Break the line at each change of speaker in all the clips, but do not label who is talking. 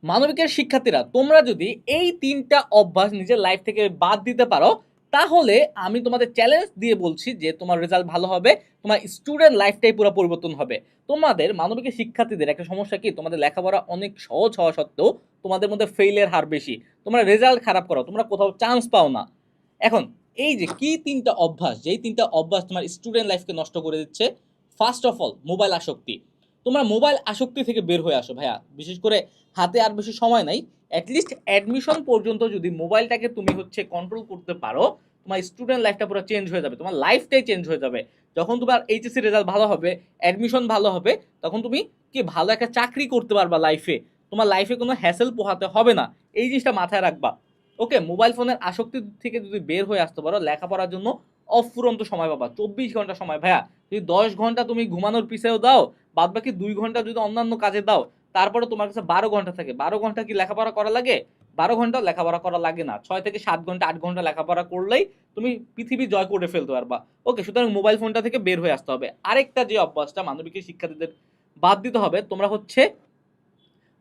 মানবিকের শিক্ষার্থীরা তোমরা যদি এই ৩টা অভ্যাস নিজের লাইফ থেকে বাদ দিতে পারো, তাহলে আমি তোমাদের চ্যালেঞ্জ দিয়ে বলছি যে তোমার রেজাল্ট ভালো হবে, তোমার স্টুডেন্ট লাইফটাই পুরো পরিবর্তন হবে। তোমাদের মানবিকের শিক্ষার্থীদের একটা সমস্যা কি, তোমাদের লেখাপড়া অনেক সহজ হওয়া সত্ত্বেও তোমাদের মধ্যে ফেইলের হার বেশি। তোমরা রেজাল্ট খারাপ করো, তোমরা কোথাও চান্স পাও না। এখন এই যে কি ৩টা অভ্যাস, যেই ৩টা অভ্যাস তোমার স্টুডেন্ট লাইফকে নষ্ট করে দিচ্ছে। ফার্স্ট অফ অল, মোবাইল আসক্তি। তোমরা মোবাইল আসক্তি থেকে বের হয়ে আসো ভাইয়া। বিশেষ করে হাতে আর বেশি সময় নাই, অ্যাটলিস্ট অ্যাডমিশন পর্যন্ত যদি মোবাইলটাকে তুমি কন্ট্রোল করতে পারো, তোমার স্টুডেন্ট লাইফটা পুরো চেঞ্জ হয়ে যাবে, তোমার লাইফটাই চেঞ্জ হয়ে যাবে। যখন তোমার এইচএসসি রেজাল্ট ভালো হবে, অ্যাডমিশন ভালো হবে, তখন তুমি কি ভালো একটা চাকরি করতে পারবা লাইফে। তোমার লাইফে কোনো হ্যাসেল পোহাতে হবে না। এই জিনিসটা মাথায় রাখবা। ওকে, মোবাইল ফোনের আসক্তি থেকে যদি বের হয়ে আসতে পারো, লেখাপড়ার জন্য অফুরন্ত সময় পাবা। 24 ঘন্টা সময় ভাইয়া। যদি 10 ঘন্টা তুমি ঘুমানোর পিছেও দাও, বাদ বাকি 2 ঘন্টা যদি অন্যান্য কাজে দাও, তারপরে তোমার কাছে 12 ঘন্টা থাকে। 12 ঘন্টা কি লেখাপড়া করা লাগে? 12 ঘন্টা লেখাপড়া করা লাগে না। 6 থেকে 7 ঘন্টা 8 ঘন্টা লেখাপড়া করলেই তুমি পৃথিবী জয় করে ফেলতে পারবা। ওকে, সুতরাং মোবাইল ফোনটা থেকে বের হয়ে আসতে হবে। আরেকটা যে অভ্যাসটা মানবিকের শিক্ষার্থীদের বাদ দিতে হবে, তোমরা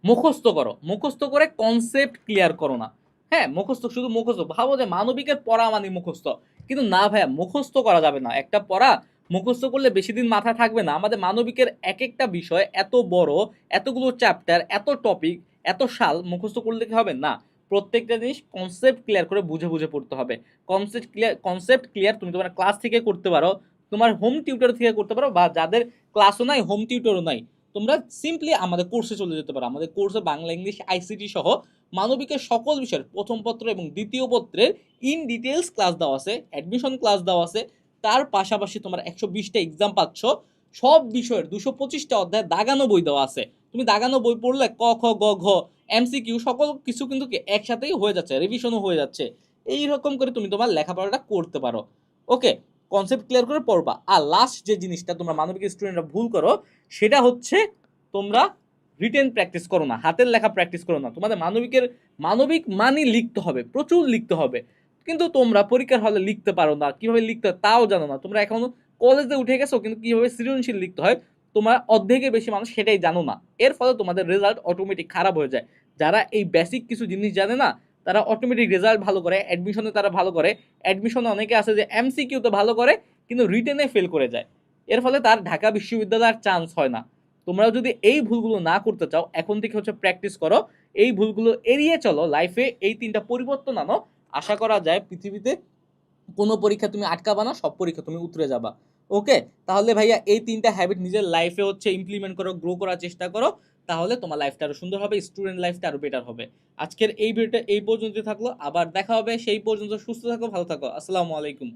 মুখস্থ করো। মুখস্থ করে কনসেপ্ট ক্লিয়ার করো না। হ্যাঁ, মুখস্থ, শুধু মুখস্থ। ভাবো যে মানবিকের পড়া মানে মুখস্থ, কিন্তু না ভাইয়া, মুখস্থ করা যাবে না। একটা পড়া মুখস্থ করলে বেশি দিন মাথায় থাকবে না। আমাদের মানবিকের এক একটা বিষয় এত বড়, এতগুলো চ্যাপ্টার, এত টপিক, এত সাল, মুখস্থ করলে কি হবে না। প্রত্যেকটা জিনিস কনসেপ্ট ক্লিয়ার করে বুঝে বুঝে পড়তে হবে। কনসেপ্ট ক্লিয়ার তুমি তোমার ক্লাস থেকে করতে পারো, তোমার হোম টিউটর থেকে করতে পারো, বা যাদের ক্লাসও নাই, হোম টিউটরও নাই, তোমরা সিম্পলি আমাদের কোর্সে চলে যেতে পারো। আমাদের কোর্সে বাংলা, ইংলিশ, আইসিটি সহ মানবিকের সকল বিষয়ের প্রথম পত্র এবং দ্বিতীয় পত্রের ইন ডিটেলস ক্লাস দেওয়া আছে, অ্যাডমিশন ক্লাস দেওয়া আছে। তার পাশাপাশি তোমার 120টা এক্সাম পাচ্ছ। সব বিষয়ের 225টা অধ্যায় দাগানো বই দেওয়া আছে। তুমি দাগানো বই পড়লে ক খ গ ঘ এমসিকিউ সকল কিছু কিন্তু একসাথেই হয়ে যাচ্ছে, রিভিশনও হয়ে যাচ্ছে। এইরকম করে তুমি তোমার লেখাপড়াটা করতে পারো। ওকে, কনসেপ্ট ক্লিয়ার করে পড়বা। আর লাস্ট যে জিনিসটা তোমরা মানবিক স্টুডেন্টরা ভুল করো, সেটা হচ্ছে তোমরা রিটেন প্র্যাকটিস করো না, হাতের লেখা প্র্যাকটিস করো না। তোমাদের মানবিক মানি লিখতে হবে, প্রচুর লিখতে হবে, কিন্তু তোমরা পরীক্ষার হলে লিখতে পারো না। কিভাবে লিখতে হয় তাও জানো না। তোমরা এখনো কলেজে উঠে গেছো, কিন্তু কিভাবে সৃজনশীল লিখতে হয় তোমার অর্ধেকের বেশি মানুষ সেটাই জানো না। এর ফলে তোমাদের রেজাল্ট অটোমেটিক খারাপ হয়ে যায়। যারা এই বেসিক কিছু জিনিস জানে না, তারা অটোমেটিক রেজাল্ট ভালো করে, অ্যাডমিশনে তারা ভালো করে। অ্যাডমিশনে অনেকে আছে যে এমসিকিউতে ভালো করে, কিন্তু রিটেনে ফেল করে যায়। এর ফলে তার ঢাকা বিশ্ববিদ্যালয়ের চান্স হয় না। তোমরাও যদি এই ভুলগুলো না করতে চাও, এখন থেকে প্র্যাকটিস করো, এই ভুলগুলো এড়িয়ে চলো, লাইফে এই 3টা পরিবর্তন আনো। আশা করা যায় পৃথিবীতে কোনো পরীক্ষা তুমি আটকাবা না, সব পরীক্ষা তুমি উতরে যাবা। ওকে, তাহলে ভাইয়া এই 3টা হ্যাবিট নিজের লাইফে ইমপ্লিমেন্ট করো, গ্রো করার চেষ্টা করো। তাহলে তোমার লাইফটা আরো সুন্দর হবে, স্টুডেন্ট লাইফটা আরো বেটার হবে। আজকের এই ভিডিওটা এই পর্যন্ত থাকলো, আবার দেখা হবে। সেই পর্যন্ত সুস্থ থাকো, ভালো থাকো। আসসালামু আলাইকুম।